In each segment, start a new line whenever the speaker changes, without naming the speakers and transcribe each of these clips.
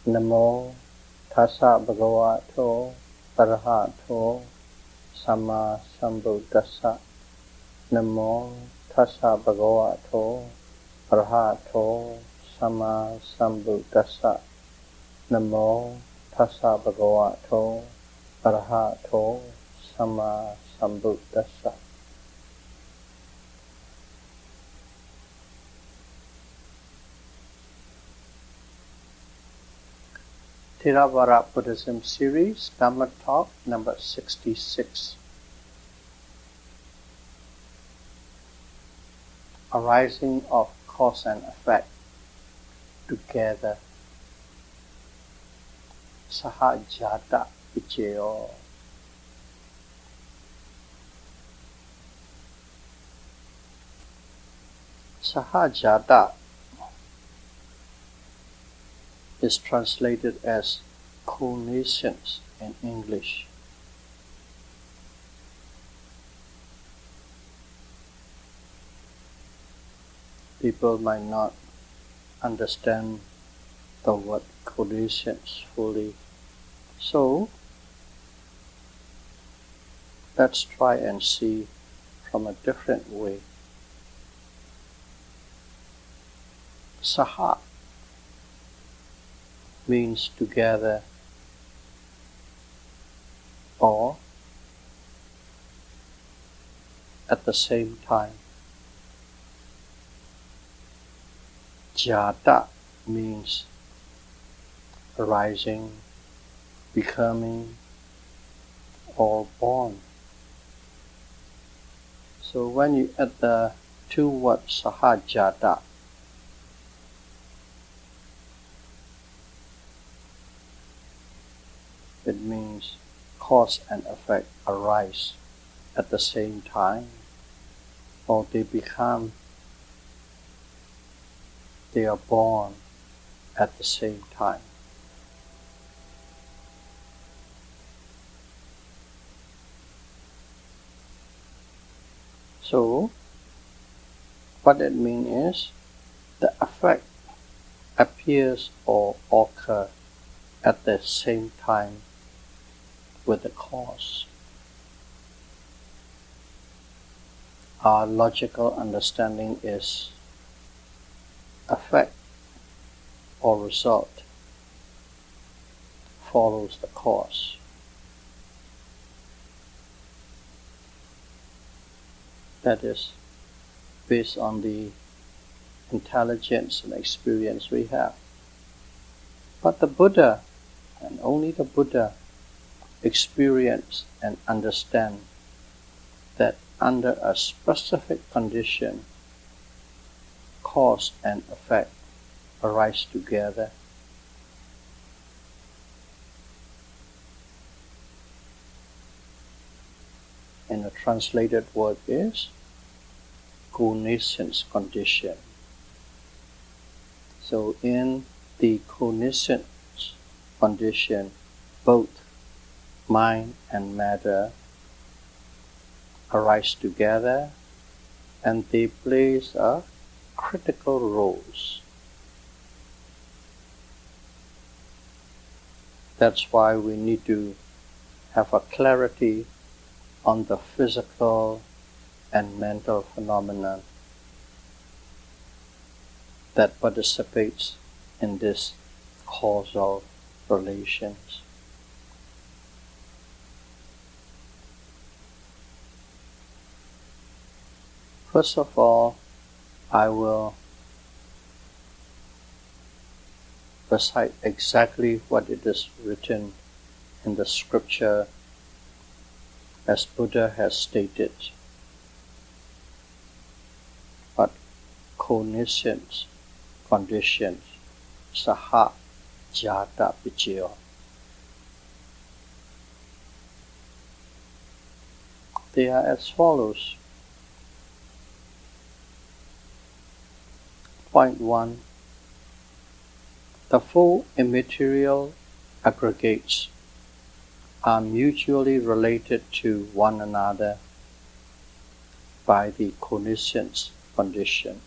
Namo Tassa Bhagavato Arahato Sama Sambuddhassa. Namo Tassa Bhagavato Arahato Sama Sambuddhassa. Namo Tassa Bhagavato Arahato Sama Sambuddhassa. Theravada Buddhism series, Dhamma talk number 66. Arising of cause and effect together. Sahaja Vicheo. Sahaja is translated as cognizance in English. People might not understand the word cognizance fully. So, let's try and see from a different way. Saha means together or at the same time. Jata means arising, becoming, or born. So when you add the two words sahajata, it means cause and effect arise at the same time, or they are born at the same time. So, what it means is the effect appears or occurs at the same time with the cause. Our logical understanding is effect or result follows the cause. That is based on the intelligence and experience we have. But the Buddha, and only the Buddha, experience and understand that under a specific condition, cause and effect arise together. And the translated word is cognizance condition. So in the cognizance condition, both mind and matter arise together and they play a critical roles. That's why we need to have a clarity on the physical and mental phenomenon that participates in this causal relations. First of all, I will recite exactly what it is written in the scripture as Buddha has stated. But cognizance conditions, saha jata vichyo. They are as follows. Point 1. The four immaterial aggregates are mutually related to one another by the cognizance condition.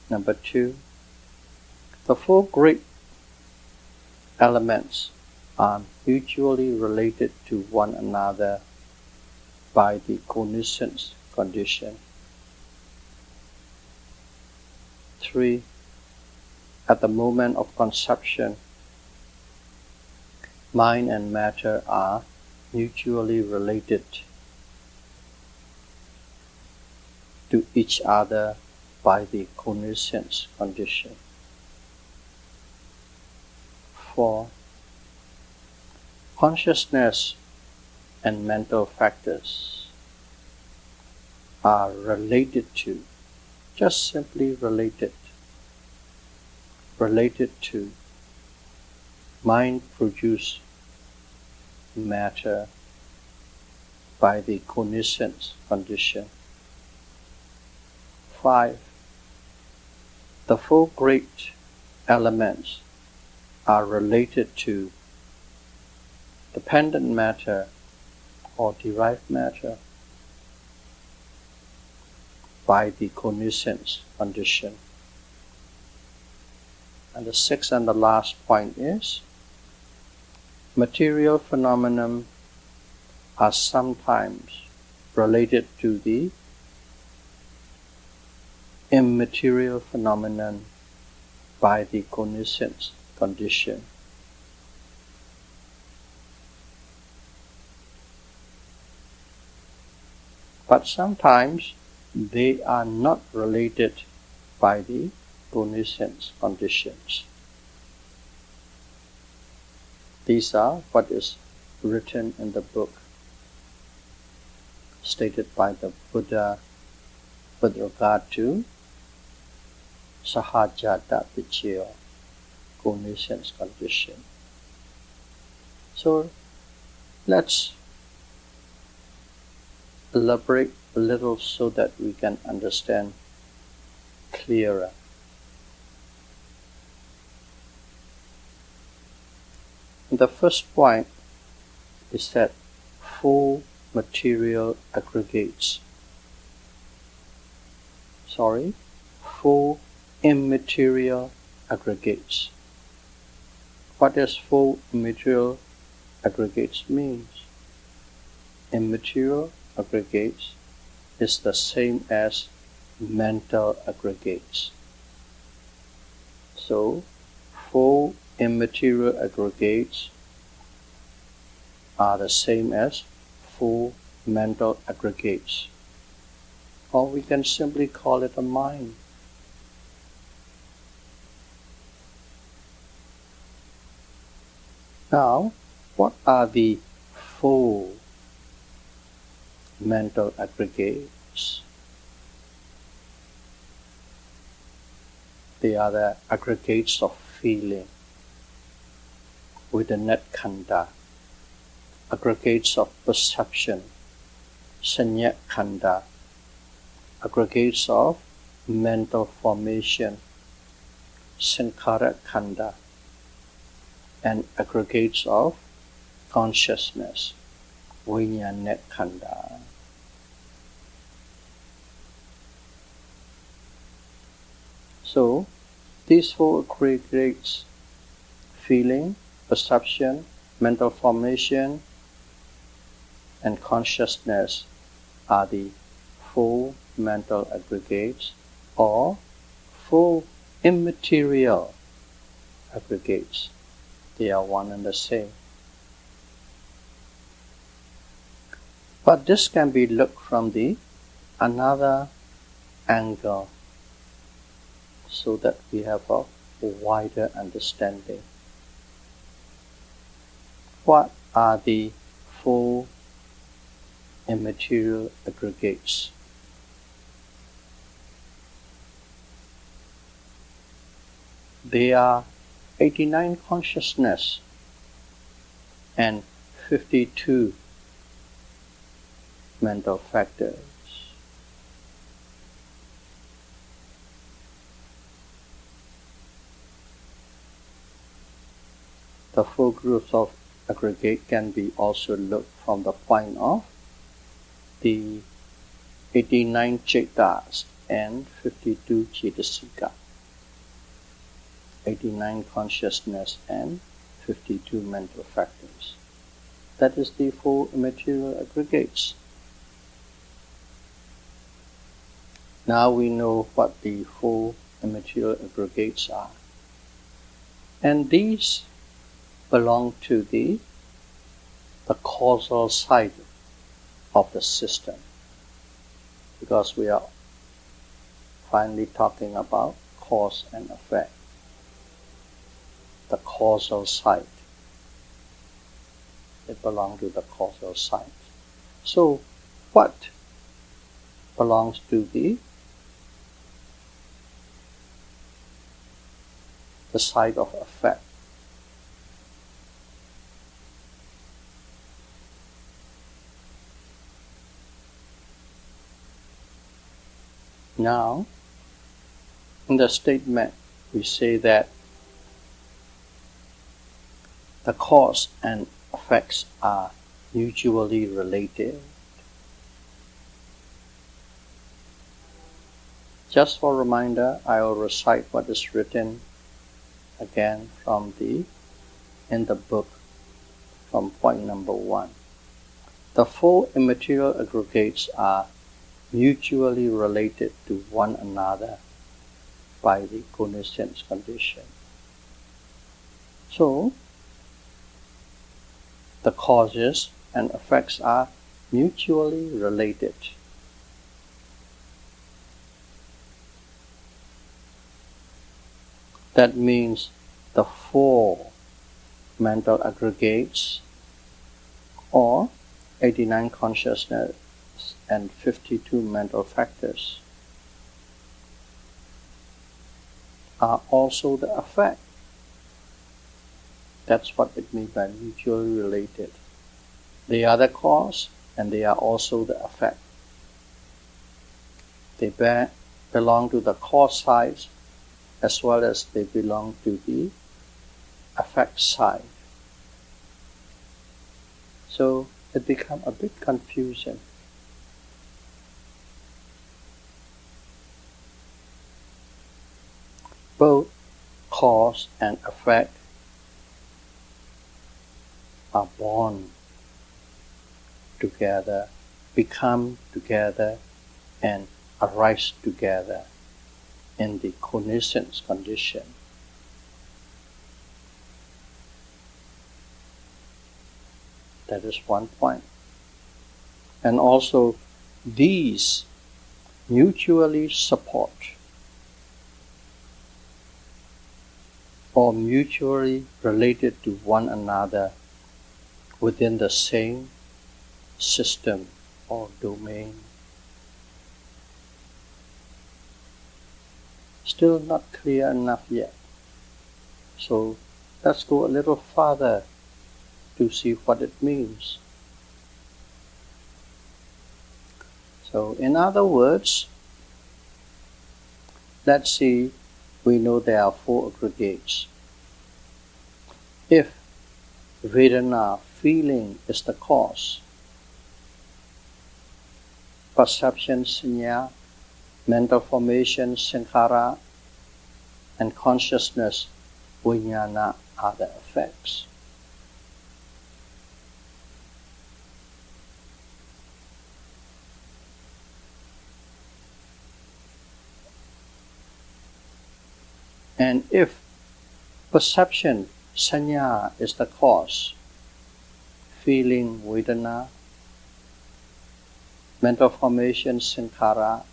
Number 2. The four great elements are mutually related to one another by the cognizance condition. 3. At the moment of conception, mind and matter are mutually related to each other by the cognizance condition. 4. Consciousness and mental factors are related to, just simply related to mind-produced matter by the cognizance condition. 5. The four great elements are related to dependent matter or derived matter by the cognizance condition. And the sixth and the last point is, material phenomena are sometimes related to the immaterial phenomenon by the cognizance condition. But sometimes they are not related by the cognizance conditions. These are what is written in the book, stated by the Buddha with regard to sahaja vichaya, cognizance condition. So let's elaborate a little so that we can understand clearer. The first point is that four material aggregates, four immaterial aggregates. What does four immaterial aggregates mean? Immaterial aggregates is the same as mental aggregates. So, four immaterial aggregates are the same as four mental aggregates. Or we can simply call it a mind. Now, what are the four mental aggregates? They are the aggregates of feeling, Vedana khanda, aggregates of perception, Sanya khanda, aggregates of mental formation, Sankhara khanda, and aggregates of consciousness, Vijnana khanda. So, these four aggregates, feeling, perception, mental formation, and consciousness, are the four mental aggregates or four immaterial aggregates. They are one and the same. But this can be looked from the another angle so that we have a wider understanding. What are the four immaterial aggregates? They are 89 consciousness and 52 mental factors. The four groups of aggregate can be also looked from the point of the 89 Cetas and 52 Cetasika. 89 consciousness, and 52 mental factors. That is the four immaterial aggregates. Now we know what the four immaterial aggregates are. And these belong to the causal side of the system, because we are finally talking about cause and effect. The causal side. It belongs to the causal side. So, what belongs to the side of effect? Now, in the statement, we say that the cause and effects are mutually related. Just for reminder, I will recite what is written again in the book from point number 1. The four immaterial aggregates are mutually related to one another by the cognisance condition. So, the causes and effects are mutually related. That means the four mental aggregates, or 89 consciousness and 52 mental factors, are also the effect. That's what it means by mutually related. They are the cause and they are also the effect. They belong to the cause side as well as they belong to the effect side. So it becomes a bit confusing. Both cause and effect are born together, become together, and arise together in the cognisance condition. That is one point. And also, these mutually support or mutually related to one another within the same system or domain. Still not clear enough yet. So let's go a little farther to see what it means. So in other words, let's see, we know there are four aggregates. If Vedana, feeling, is the cause, perception, sanya, mental formation, sankhara, and consciousness, vijnana, are the effects. And if perception, sanya, is the cause, feeling, vedana, mental formation, sankhara,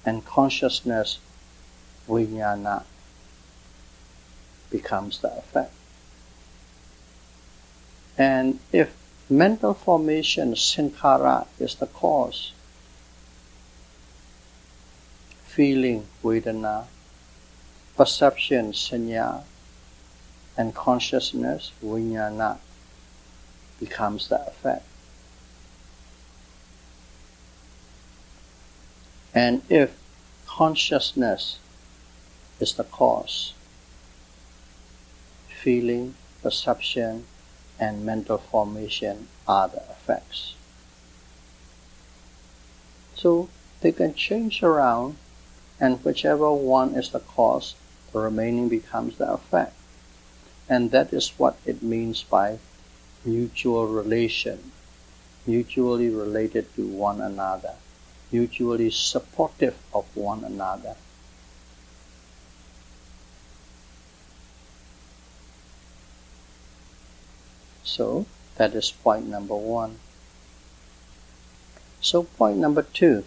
and consciousness, vijnana, becomes the effect. And if mental formation, sankhara, is the cause, feeling, vedana, perception, sanya, and consciousness, vijnana, becomes the effect. And if consciousness is the cause, feeling, perception, and mental formation are the effects. So they can change around, and whichever one is the cause The remaining becomes the effect. And that is what it means by mutual relation, mutually related to one another, mutually supportive of one another. So that is point number 1. So point number 2,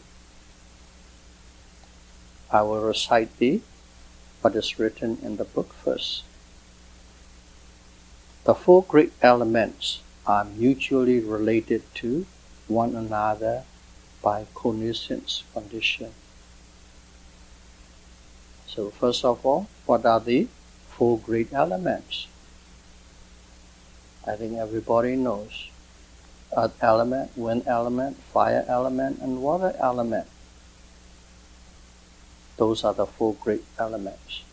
I will recite what is written in the book first. The 4 great elements are mutually related to one another by cognisance condition. So first of all, what are the 4 great elements? I think everybody knows. Earth element, wind element, fire element, and water element. Those are the 4 great elements.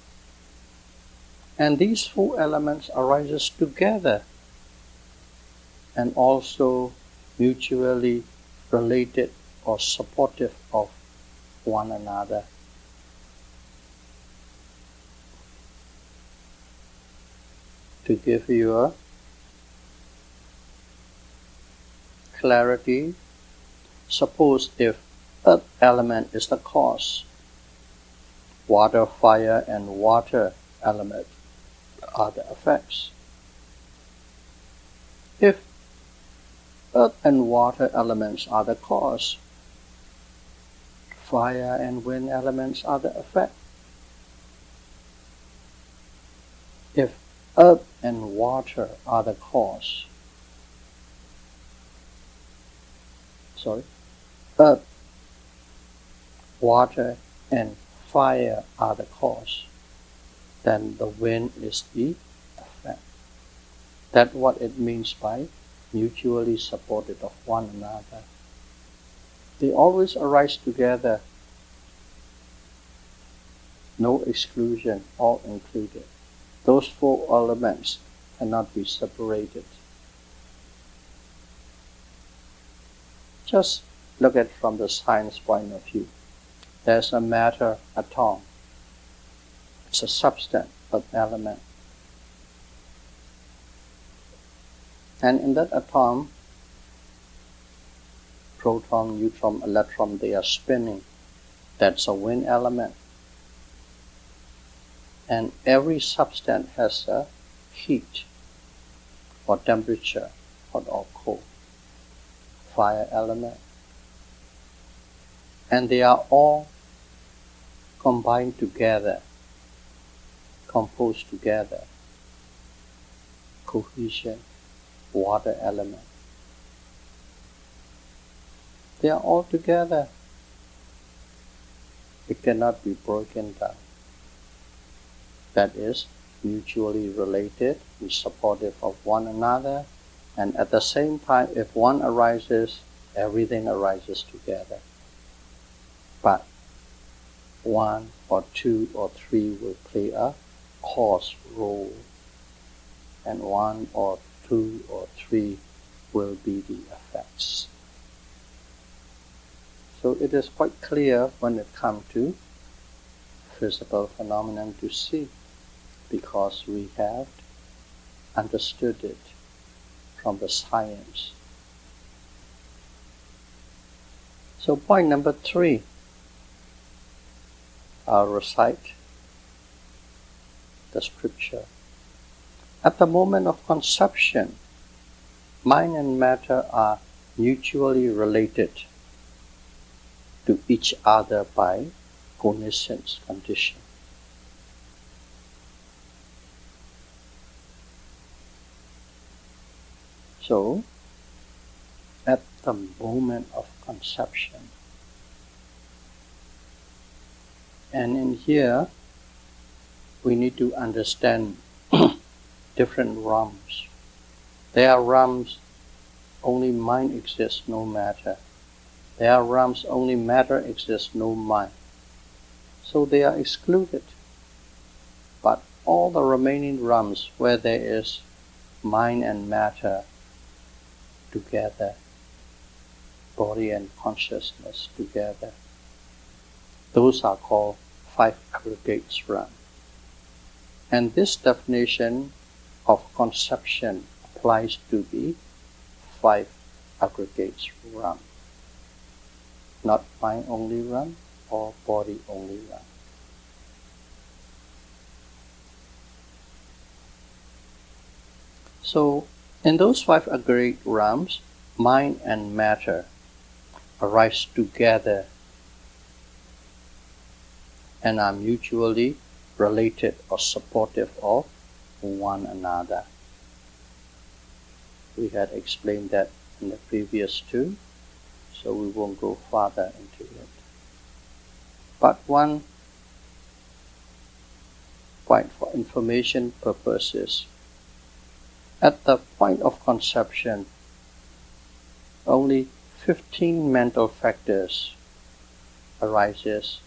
And these 4 elements arises together and also mutually related or supportive of one another. To give you a clarity, suppose if earth element is the cause, water, fire, and water element are the effects. If earth and water elements are the cause, fire and wind elements are the effect. If earth and water are the cause, earth, water, and fire are the cause, then the wind is the effect. That's what it means by mutually supported of one another. They always arise together, no exclusion, all included. Those 4 elements cannot be separated. Just look at it from the science point of view. There's a matter atom. It's a substance, an element. And in that atom, proton, neutron, electron, they are spinning. That's a wind element. And every substance has a heat or temperature, hot or cold. Fire element. And they are all combined together, composed together. Cohesion, water element. They are all together. It cannot be broken down. That is mutually related and supportive of one another, and at the same time, if one arises, everything arises together. But 1 or 2 or 3 will play a cause role, and 1 or 2 or 3 will be the effects. So it is quite clear when it comes to physical phenomenon to see, because we have understood it from the science. So point number 3, I'll recite the scripture. At the moment of conception, mind and matter are mutually related to each other by cognisance condition. So, at the moment of conception, and in here, we need to understand different realms. There are realms only mind exists, no matter. There are realms only matter exists, no mind. So they are excluded. But all the remaining realms where there is mind and matter together, body and consciousness together, those are called 5 aggregates realm. And this definition of conception applies to the 5 aggregates realm, not mind only realm or body only realm. So, in those 5 aggregate realms, mind and matter arise together and are mutually related or supportive of one another. We had explained that in the previous 2, so we won't go further into it. But one point for information purposes, at the point of conception, only 15 mental factors arises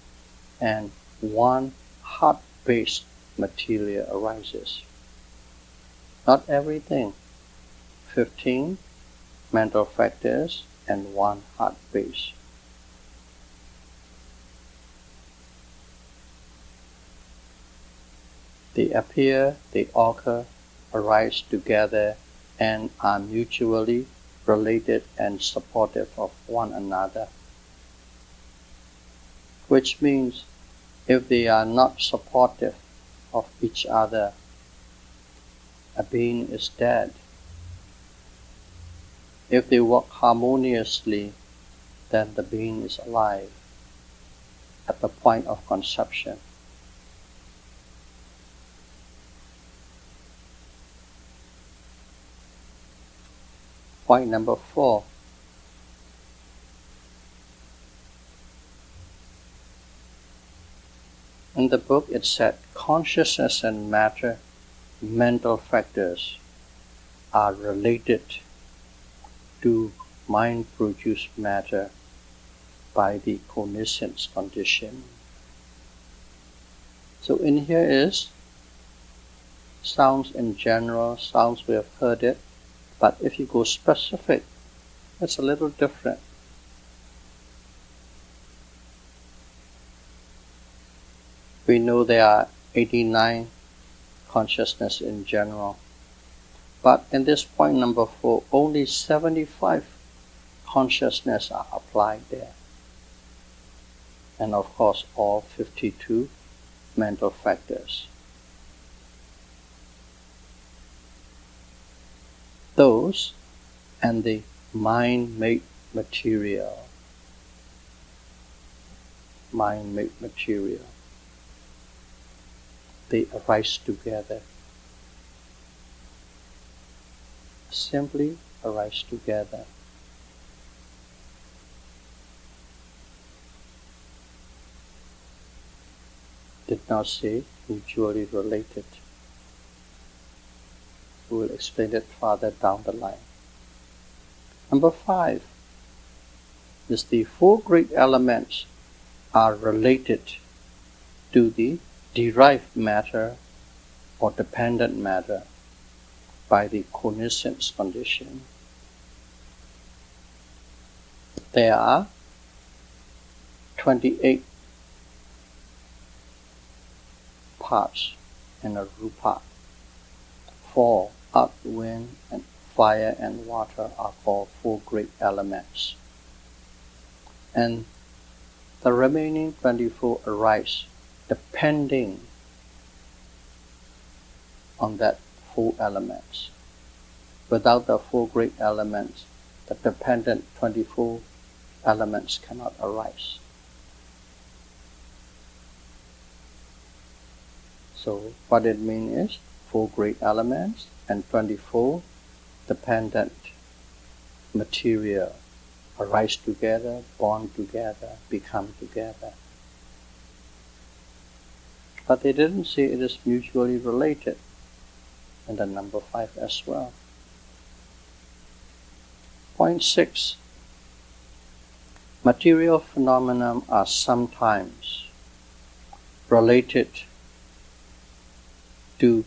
and 1 heart-based material arises. Not everything. 15 mental factors and 1 heart base. They appear, they occur, arise together, and are mutually related and supportive of one another. Which means, if they are not supportive of each other, a being is dead. If they work harmoniously, then the being is alive at the point of conception. Point number 4. In the book it said, consciousness and matter, mental factors, are related to mind-produced matter by the cognisance condition. So in here is, sounds in general, sounds we have heard it, but if you go specific, it's a little different. We know there are 89 consciousness in general, but in this point number 4, only 75 consciousness are applied there. And of course, all 52 mental factors. Those and the mind-made material. Mind-made material. They arise together. Simply arise together. Did not say mutually related. We will explain it further down the line. Number 5 is the 4 great elements are related to the derived matter or dependent matter by the cognisance condition. There are 28 parts in a rupa. 4, earth, wind, and fire and water are called 4 great elements. And the remaining 24 arise depending on that 4 elements. Without the 4 great elements, the dependent 24 elements cannot arise. So what it means is 4 great elements and 24 dependent material arise together, bond together, become together. But they didn't say it is mutually related in the number 5 as well. Point 6. Material phenomena are sometimes related to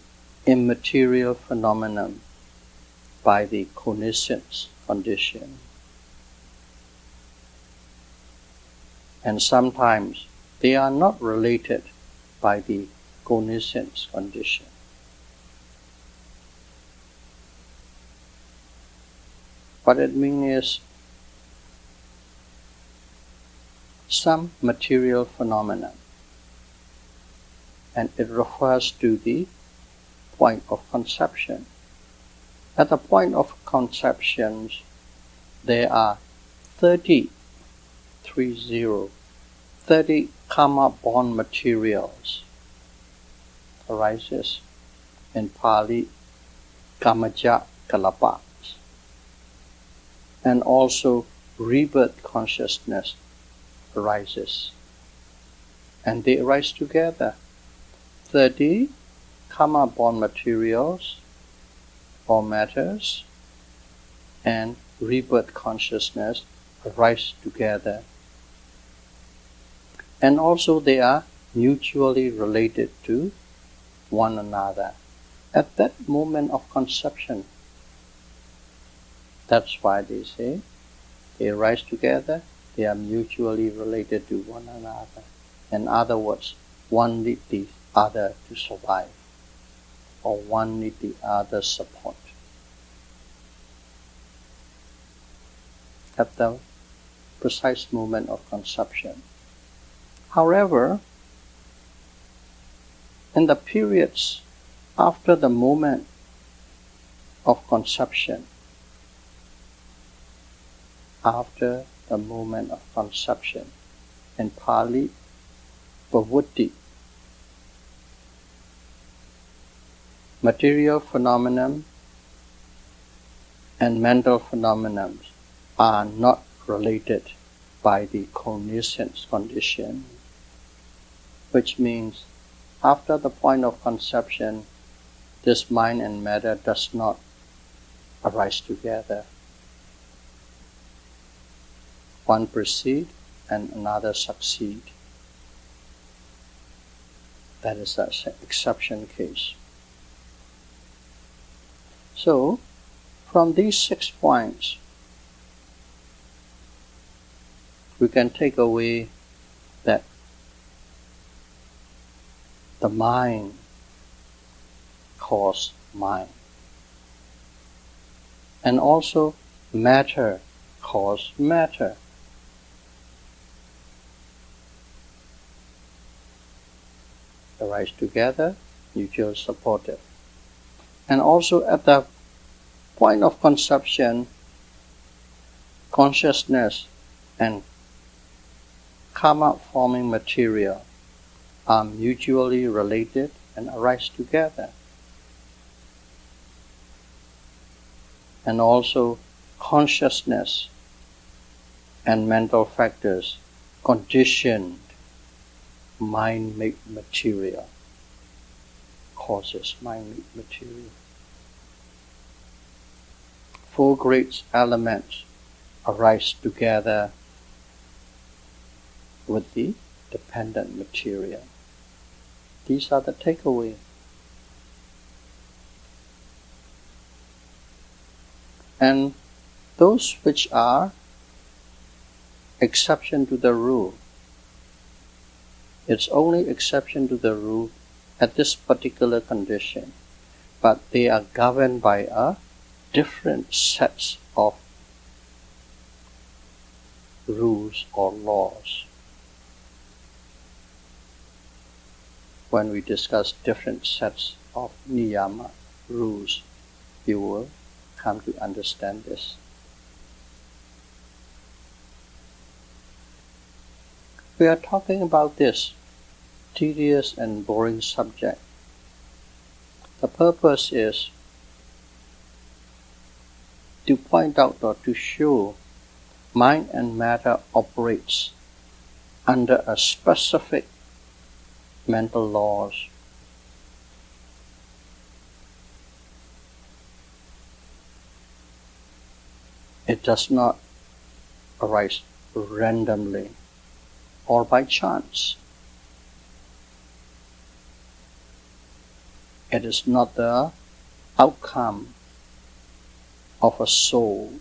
immaterial phenomena by the cognisance condition. And sometimes they are not related by the cognizance condition. What it means is some material phenomenon, and it refers to the point of conception. At the point of conception, there are 30 karma-born materials arises. In Pali, kamaja kalapa, and also rebirth consciousness arises, and they arise together. 30 karma-born materials or matters and rebirth consciousness arise together, and also they are mutually related to one another at that moment of conception. That's why they say they arise together, they are mutually related to one another. In other words, one needs the other to survive, or one needs the other support. At the precise moment of conception. However, in the periods after the moment of conception, in Pali, Pavutti, material phenomenon and mental phenomena are not related by the cognizance condition, which means after the point of conception, this mind and matter does not arise together. One precedes and another succeeds. That is an exception case. So, from these 6 points, we can take away that the mind causes mind, and also matter causes matter. Arise together, mutually supportive. And also at the point of conception, consciousness and karma-forming material are mutually related and arise together. And also consciousness and mental factors conditioned mind-made material, causes mind-made material. 4 great elements arise together with the dependent material. These are the takeaway. And those which are exception to the rule, it's only exception to the rule at this particular condition, but they are governed by a different sets of rules or laws. When we discuss different sets of niyama, rules, you will come to understand this. We are talking about this tedious and boring subject. The purpose is to point out or to show mind and matter operates under a specific mental laws. It does not arise randomly or by chance. It is not the outcome of a soul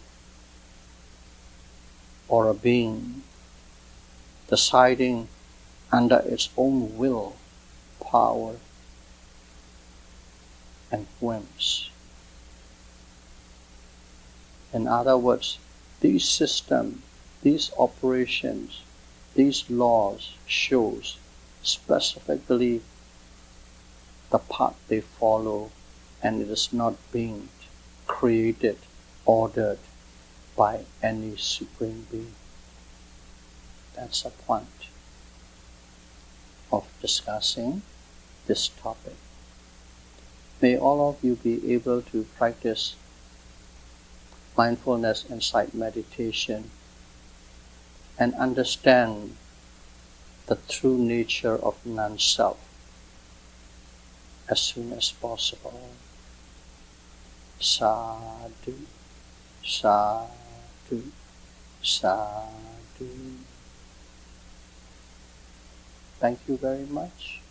or a being deciding under its own will, power, and whims. In other words, these systems, these operations, these laws shows specifically the path they follow, and it is not being created, ordered by any Supreme Being. That's the point of discussing this topic. May all of you be able to practice mindfulness insight meditation and understand the true nature of non-self as soon as possible. Sadhu, sadhu, sadhu. Thank you very much.